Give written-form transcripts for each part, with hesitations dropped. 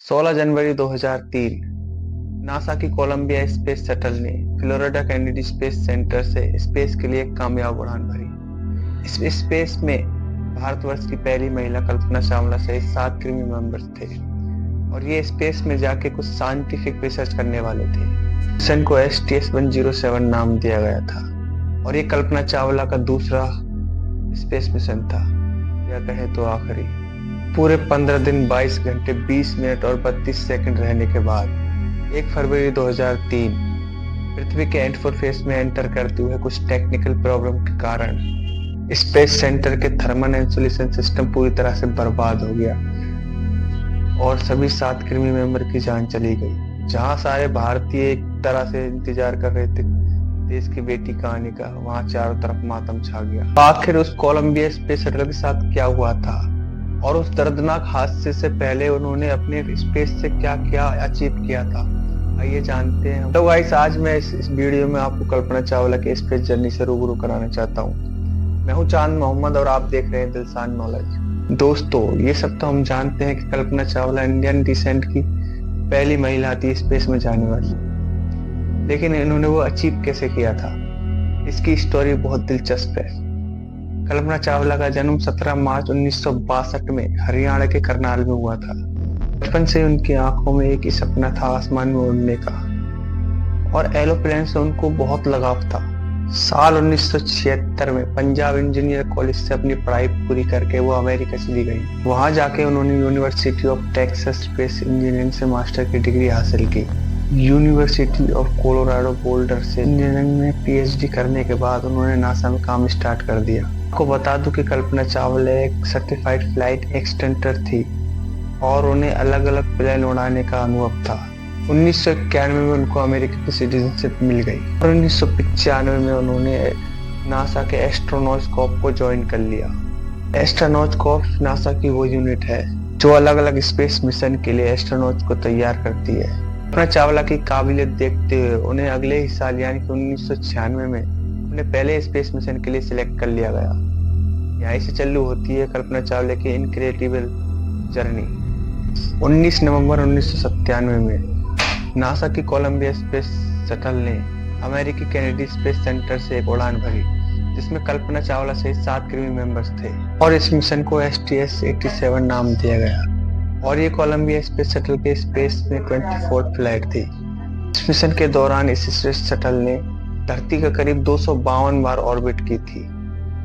16 जनवरी 2003 NASA की Colombia space shuttle ने Florida Kennedy space centre से स्पेस के लिए एक कामयाब उड़ान भरी। इस स्पेस में भारतवर्ष की पहली महिला कल्पना चावला सहित 7 क्रू मेंबर्स थे और ये स्पेस में जाके कुछ साइंटिफिक रिसर्च करने वाले थे। मिशन को STS-107 नाम दिया गया था और ये कल्पना चावला का दूसरा स्पेस मिशन था, या कहें तो आखिरी। पूरे 15 दिन 22 घंटे 20 मिनट और 32 सेकंड रहने के बाद 1 फरवरी 2003 पृथ्वी के एंड फेज में एंटर करते हुए कुछ टेक्निकल प्रॉब्लम के कारण स्पेस सेंटर के थर्मल इंसुलेशन सिस्टम पूरी तरह से बर्बाद हो गया और सभी 7 क्रू मेंबर की जान चली गई। जहां सारे भारतीय एक तरह से इंतजार कर रहे थे देश की बेटी का आने का, वहां चारों तरफ मातम छा गया। आखिर उस कोलंबिया स्पेस शटल के साथ क्या हुआ था और उस दर्दनाक हादसे से पहले उन्होंने अपने स्पेस से क्या क्या अचीव किया था, आइए जानते हैं। तो गाइस, आज मैं इस वीडियो में आपको कल्पना चावला के स्पेस जर्नी से रूबरू कराना चाहता हूँ। मैं हूँ चांद मोहम्मद और आप देख रहे हैं दिलसान नॉलेज। दोस्तों, ये सब तो हम जानते हैं कि कल्पना चावला इंडियन डिसेंट की पहली महिला थी स्पेस में जाने वाली, लेकिन इन्होंने वो अचीव कैसे किया था, इसकी स्टोरी बहुत दिलचस्प है। कल्पना चावला का जन्म 17 मार्च 1962 में हरियाणा के करनाल में हुआ था। बचपन से उनकी आंखों में एक ही सपना था, आसमान में उड़ने का, और एरोप्लेन से उनको बहुत लगाव था। साल 1976 में पंजाब इंजीनियर कॉलेज से अपनी पढ़ाई पूरी करके वो अमेरिका चली गई। वहां जाके उन्होंने university of Texas space engineering से मास्टर की डिग्री हासिल की। यूनिवर्सिटी ऑफ कोलोराडो बोल्डर से इंजीनियरिंग में PhD करने के बाद उन्होंने नासा में काम स्टार्ट कर दिया। आपको बता दूं कि कल्पना चावला एक सर्टिफाइड फ्लाइट एक्सटेंटर थी और उन्हें अलग अलग प्लेन उड़ाने का अनुभव था। 1991 में उनको अमेरिका की सिटीजनशिप मिल गई और 1995 में उन्होंने नासा के एस्ट्रोनॉट कॉर्प को ज्वाइन कर लिया। एस्ट्रोनॉट कॉर्प नासा की वो यूनिट है जो अलग अलग स्पेस मिशन के लिए एस्ट्रोनॉट को तैयार करती है। कल्पना चावला की काबिलियत देखते हुए उन्हें अगले ही साल यानी कि 1996 में अपने पहले स्पेस मिशन के लिए सिलेक्ट कर लिया गया। यहीं से चालू होती है कल्पना चावला की इनक्रेडिबल जर्नी। 19 नवंबर 1997 में नासा की कोलंबिया स्पेस शटल ने अमेरिकी केनेडी स्पेस सेंटर से एक उड़ान भरी जिसमें कल्पना चावला सहित 7 क्रू मेंबर्स थे और इस मिशन को STS-87 नाम दिया गया और ये कोलंबिया स्पेस शटल के स्पेस में 24th फ्लाइट थी। इस मिशन के दौरान इस स्पेस शटल ने धरती का करीब 252 बार ऑर्बिट की थी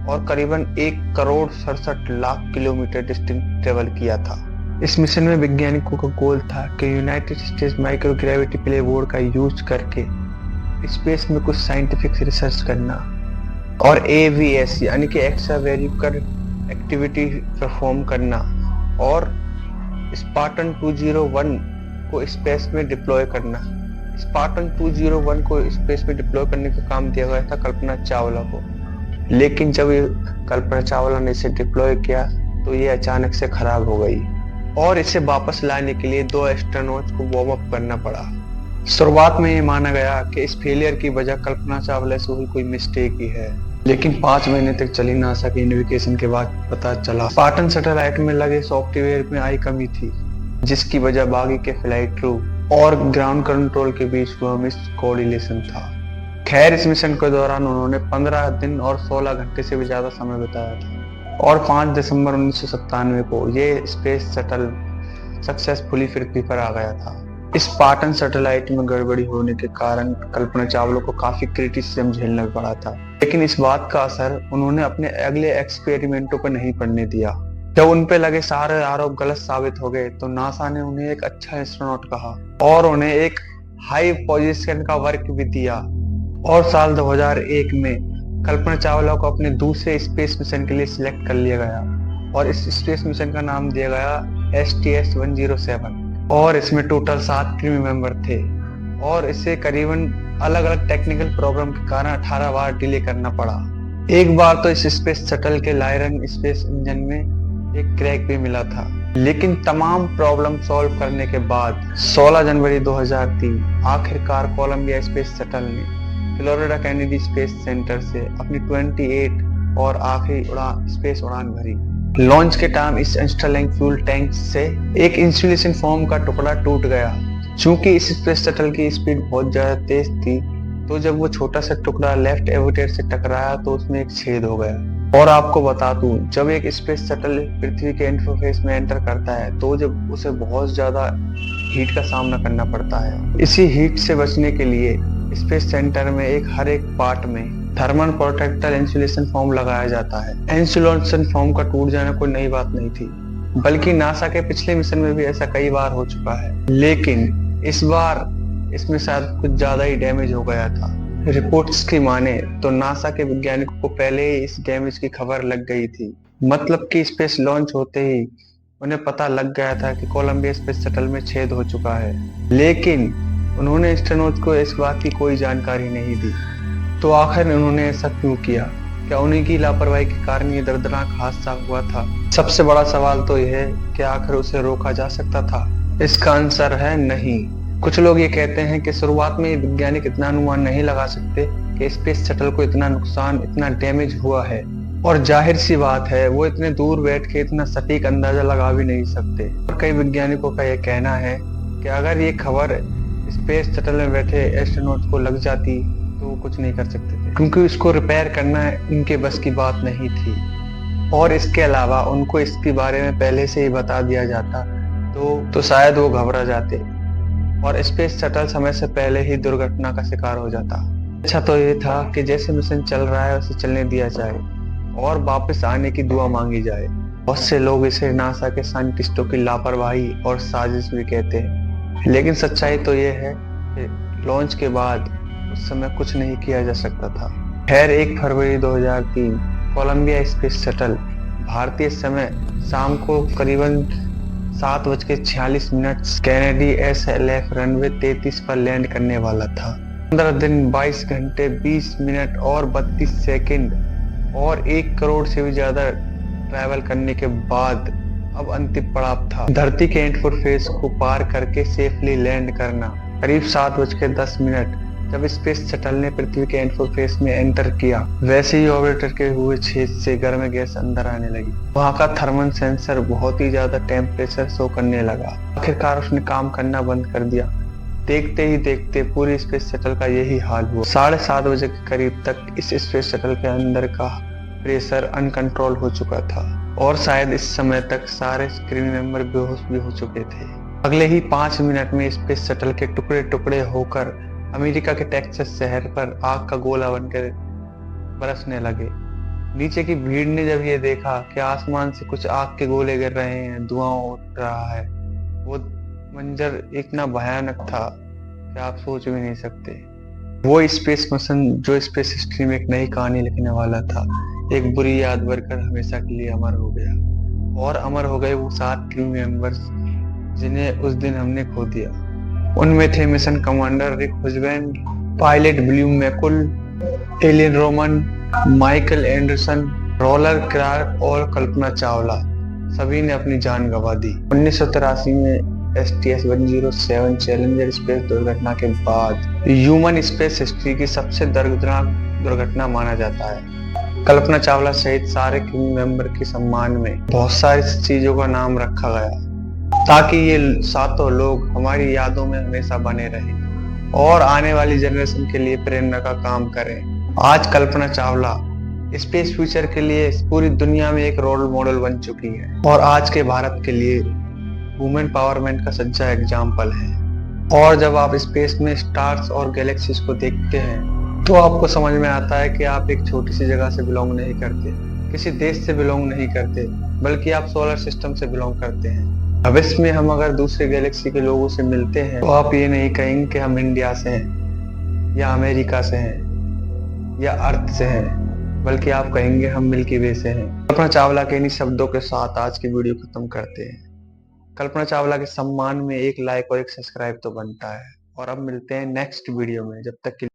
और करीबन 1,67,00,000 किलोमीटर डिस्टेंस ट्रेवल किया था। इस मिशन में वैज्ञानिकों का गोल था कि United states microgravity play board का यूज करके स्पेस में कुछ साइंटिफिक रिसर्च करना और AVS यानी कि एक्स्ट्रा वेरिकल एक्टिविटी परफॉर्म करना और स्पार्टन 201 को स्पेस में डिप्लॉय करना। स्पार्टन 201 को स्पेस में डिप्लॉय करने का काम दिया गया था कल्पना चावला को, लेकिन जब कल्पना चावला ने इसे डिप्लॉय किया तो ये अचानक से खराब हो गई और इसे वापस लाने के लिए 2 एस्ट्रोनॉट्स को वार्म अप करना पड़ा। शुरुआत में ये माना गया कि इस फेलियर की वजह कल्पना चावला से हुई कोई मिस्टेक ही है, लेकिन 5 महीने तक चली नासा के इन्वेस्टिगेशन के बाद पता चला स्पार्टन सैटेलाइट में लगे सॉफ्टवेयर में आई कमी थी, जिसकी वजह बागी के फ्लाइट क्रू और ग्राउंड कंट्रोल के बीच हुआ मिस कोऑर्डिनेशन था। खैर, इस मिशन के दौरान उन्होंने 15 दिन और 16 घंटे से भी ज्यादा समय बिताया था और 5 दिसंबर 1997 को ये स्पेस शटल सक्सेसफुली पृथ्वी पर आ गया था। स्पार्टन सैटेलाइट में गड़बड़ी होने के कारण कल्पना चावला को काफी क्रिटिसिज्म झेलना पड़ा था, लेकिन इस बात का असर उन्होंने अपने अगले एक्सपेरिमेंटों पर नहीं पड़ने दिया। जब उन पे लगे सारे आरोप गलत साबित हो गए तो नासा ने उन्हें एक अच्छा एस्ट्रोनॉट कहा और उन्हें एक हाई पोजीशन का वर्क भी दिया और साल 2001 में कल्पना चावला को अपने दूसरे स्पेस मिशन के लिए सिलेक्ट कर लिया गया और इस स्पेस मिशन का नाम दिया गया STS-107 और इसमें टोटल 7 क्रू मेंबर थे और इसे करीबन अलग अलग टेक्निकल प्रॉब्लम के कारण 18 बार डिले करना पड़ा। एक बार तो इस स्पेस शटल के लायरन स्पेस इंजन में एक क्रैक भी मिला था, लेकिन तमाम प्रॉब्लम सॉल्व करने के बाद 16 जनवरी 2003 आखिरकार कोलंबिया स्पेस शटल ने फ्लोरिडा केनेडी स्पेस सेंटर से अपनी 28 और आखिरी स्पेस उड़ान भरी। लॉन्च के टाइम इस इंस्टॉलिंग फ्यूल टैंक से एक इंसुलेशन फोम का टुकड़ा टूट गया। चूंकि इस स्पेस शटल की स्पीड बहुत ज्यादा तेज थी, तो जब वो छोटा सा टुकड़ा लेफ्ट एविटर से टकराया तो उसमें एक छेद हो गया। और आपको बता दूं, जब एक स्पेस शटल पृथ्वी के इंटरफेस में एंटर करता है तो जब उसे बहुत ज्यादा हीट का सामना करना पड़ता है। इसी हीट से बचने के लिए स्पेस सेंटर में हर एक पार्ट में थर्मल प्रोटेक्टर इंसुलेशन फोम लगाया जाता है। इंसुलेशन फोम का टूट जाना कोई नई बात नहीं थी, बल्कि नासा के पिछले मिशन में भी ऐसा कई बार हो चुका है। लेकिन इस बार इसमें शायद कुछ ज्यादा ही डैमेज हो गया था। रिपोर्ट्स की माने तो नासा के वैज्ञानिकों को पहले ही इस डैमेज की खबर लग गई थी। मतलब कि स्पेस लॉन्च होते ही उन्हें पता लग गया था कि कोलंबिया स्पेस शटल में छेद हो चुका है। लेकिन उन्होंने एस्ट्रोनॉट्स को इस बात की कोई जानकारी नहीं दी। तो आखिर उन्होंने ऐसा क्यों किया? क्या उन्हीं की लापरवाही के कारण ये दर्दनाक हादसा हुआ था? सबसे बड़ा सवाल तो यह है कि आखिर उसे रोका जा सकता था? इसका आंसर है नहीं। कुछ लोग ये कहते हैं कि शुरुआत में वैज्ञानिक इतना अनुमान नहीं लगा सकते कि स्पेस शटल को इतना नुकसान, इतना डैमेज हुआ है। और जाहिर सी बात है, वो इतने दूर बैठ के इतना सटीक अंदाजा लगा भी नहीं सकते। और कई वैज्ञानिकों का यह कहना है कि अगर ये खबर स्पेस शटल में बैठे एस्ट्रोनॉट को लग जाती तो वो कुछ नहीं कर सकते थे, क्योंकि उसको रिपेयर करना उनके बस की बात नहीं थी। और इसके अलावा उनको इसके बारे में पहले से ही बता दिया जाता तो शायद वो घबरा जाते और स्पेस शटल समय से पहले ही दुर्घटना का शिकार हो जाता। अच्छा तो ये था कि जैसे मिशन चल रहा है उसे चलने दिया जाए और वापस आने की दुआ मांगी जाए। बहुत से लोग इसे नासा के साइंटिस्टों की लापरवाही और साजिश भी कहते हैं, लेकिन सच्चाई तो ये है कि लॉन्च के बाद उस समय कुछ नहीं किया जा सकता था। खैर 1 फरवरी 2003 कोलंबिया स्पेस शटल भारतीय समय शाम को करीबन 7:46 कैनेडी SLF रनवे 33 पर लैंड करने वाला था। 15 दिन 22 घंटे 20 मिनट और 32 सेकंड और 1 करोड़ से भी ज्यादा ट्रैवल करने के बाद अब अंतिम पड़ाव था धरती के इंटरफेस को पार करके सेफली लैंड करना। करीब 7:10 जब स्पेस शटल ने पृथ्वी के इंटरफेस में एंटर किया, वैसे ही ऑर्बिटर के हुए छेद से गर्म गैस अंदर आने लगी। वहां का थर्मल सेंसर बहुत ही ज्यादा टेम्परेचर शो करने लगा। आखिरकार उसने काम करना बंद कर दिया। देखते ही देखते पूरी स्पेस शटल का यही हाल हुआ। 7:30 बजे के करीब तक इस स्पेस शटल के अंदर का प्रेशर अनकंट्रोल हो चुका था और शायद इस समय तक सारे क्रू मेंबर बेहोश भी हो चुके थे। अगले ही 5 मिनट में स्पेस शटल के टुकड़े टुकड़े होकर अमेरिका के टेक्सास शहर पर आग का गोला बनकर बरसने लगे। नीचे की भीड़ ने जब ये देखा कि आसमान से कुछ आग के गोले गिर रहे हैं, धुआं उठ रहा है, वो मंजर इतना भयानक था कि आप सोच भी नहीं सकते। वो स्पेस मिशन जो स्पेस हिस्ट्री में एक नई कहानी लिखने वाला था, एक बुरी याद बनकर हमेशा के लिए अमर हो गया। और अमर हो गए वो 7 क्रू मेंबर्स जिन्हें उस दिन हमने खो दिया। उनमें थे mission commander Rick Husband, pilot ब्लूम McCool, Ilan Ramon, Michael Anderson, Laurel Clark और कल्पना चावला। सभी ने अपनी जान गंवा दी। 1983 में STS-107 चैलेंजर स्पेस दुर्घटना के बाद ह्यूमन स्पेस हिस्ट्री की सबसे दर्दनाक दुर्घटना माना जाता है। कल्पना चावला सहित सारे क्रू मेंबर के सम्मान में बहुत सारी चीजों का नाम रखा गया ताकि ये सातों लोग हमारी यादों में हमेशा बने रहें और आने वाली जनरेशन के लिए प्रेरणा का काम करें। आज कल्पना चावला स्पेस फ्यूचर के लिए पूरी दुनिया में एक रोल मॉडल बन चुकी है और आज के भारत के लिए वुमेन पावरमेंट का सच्चा एग्जाम्पल है। और जब आप स्पेस में स्टार्स और गैलेक्सीज को देखते हैं तो आपको समझ में आता है कि आप एक छोटी सी जगह से बिलोंग नहीं करते, किसी देश से बिलोंग नहीं करते, बल्कि आप सोलर सिस्टम से बिलोंग करते हैं। भविष्य में हम अगर दूसरे गैलेक्सी के लोगों से मिलते हैं तो आप ये नहीं कहेंगे कि हम इंडिया से हैं या अमेरिका से हैं या अर्थ से हैं, बल्कि आप कहेंगे हम मिल्की वे से हैं। कल्पना चावला के इन्हीं शब्दों के साथ आज की वीडियो खत्म करते हैं। कल्पना चावला के सम्मान में एक लाइक और एक सब्सक्राइब तो बनता है। और अब मिलते हैं नेक्स्ट वीडियो में, जब तक के